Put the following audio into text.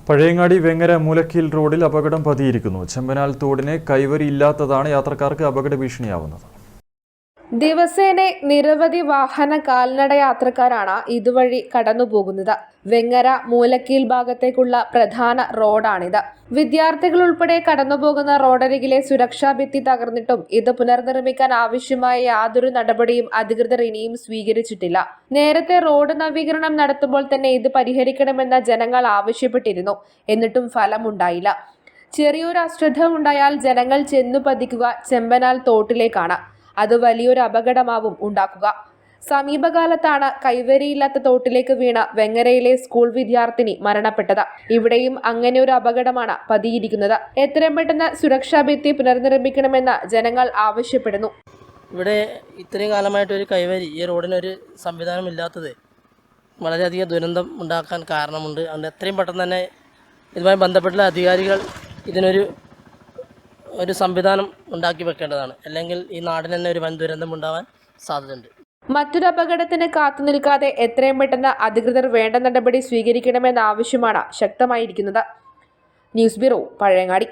പഴയങ്ങാടി വെങ്ങര മൂലക്കീൽ റോഡിൽ അപകടം പതിയിരിക്കുന്നു. ചെമ്പനാൽ തോടിന് കൈവരിയില്ലാത്തതാണ് യാത്രക്കാർക്ക് അപകട ഭീഷണിയാവുന്നത്. ദിവസേന നിരവധി വാഹന കാൽനട യാത്രക്കാരാണ് ഇതുവഴി കടന്നുപോകുന്നത്. വെങ്ങര മൂലക്കീൽ ഭാഗത്തേക്കുള്ള പ്രധാന റോഡാണിത്. വിദ്യാർത്ഥികൾ ഉൾപ്പെടെ കടന്നുപോകുന്ന റോഡരികിലെ സുരക്ഷാ ഭിത്തി തകർന്നിട്ടും ഇത് പുനർനിർമ്മിക്കാൻ ആവശ്യമായ യാതൊരു നടപടിയും അധികൃതർ ഇനിയും സ്വീകരിച്ചിട്ടില്ല. നേരത്തെ റോഡ് നവീകരണം നടത്തുമ്പോൾ തന്നെ ഇത് പരിഹരിക്കണമെന്ന് ജനങ്ങൾ ആവശ്യപ്പെട്ടിരുന്നു. എന്നിട്ടും ഫലമുണ്ടായില്ല. ചെറിയൊരു അശ്രദ്ധ ഉണ്ടായാൽ ജനങ്ങൾ ചെന്നു പതിക്കുക ചെമ്പനാൽ തോട്ടിലേക്കാണ്. അത് വലിയൊരു അപകടമാവും ഉണ്ടാക്കുക. സമീപകാലത്താണ് കൈവരിയില്ലാത്ത തോട്ടിലേക്ക് വീണ വെങ്ങരയിലെ സ്കൂൾ വിദ്യാർത്ഥിനി മരണപ്പെട്ടത്. ഇവിടെയും അങ്ങനെ ഒരു അപകടമാണ് പതിയിരിക്കുന്നത്. എത്രയും പെട്ടെന്ന് സുരക്ഷാ ഭിത്തി പുനർനിർമ്മിക്കണമെന്ന് ജനങ്ങൾ ആവശ്യപ്പെടുന്നു. ഇവിടെ ഇത്രയും കാലമായിട്ട് ഒരു കൈവരി ഈ റോഡിനൊരു സംവിധാനം ഇല്ലാത്തത് വളരെയധികം ദുരന്തം ഉണ്ടാക്കാൻ കാരണമുണ്ട്. അതുകൊണ്ട് എത്രയും പെട്ടെന്ന് തന്നെ ഇതുമായി ബന്ധപ്പെട്ട അധികാരികൾ ഇതിനൊരു സംവിധാനം ഉണ്ടാക്കി വെക്കേണ്ടതാണ്. അല്ലെങ്കിൽ ഈ നാടിന് തന്നെ ഒരു വൻ ദുരന്തം ഉണ്ടാവാൻ സാധ്യതയുണ്ട്. മറ്റൊരു അപകടത്തിന് കാത്തു നിൽക്കാതെ എത്രയും പെട്ടെന്ന് അധികൃതർ വേണ്ട നടപടി സ്വീകരിക്കണമെന്ന ആവശ്യമാണ് ശക്തമായിരിക്കുന്നത്. News bureau, Pazhayangadi.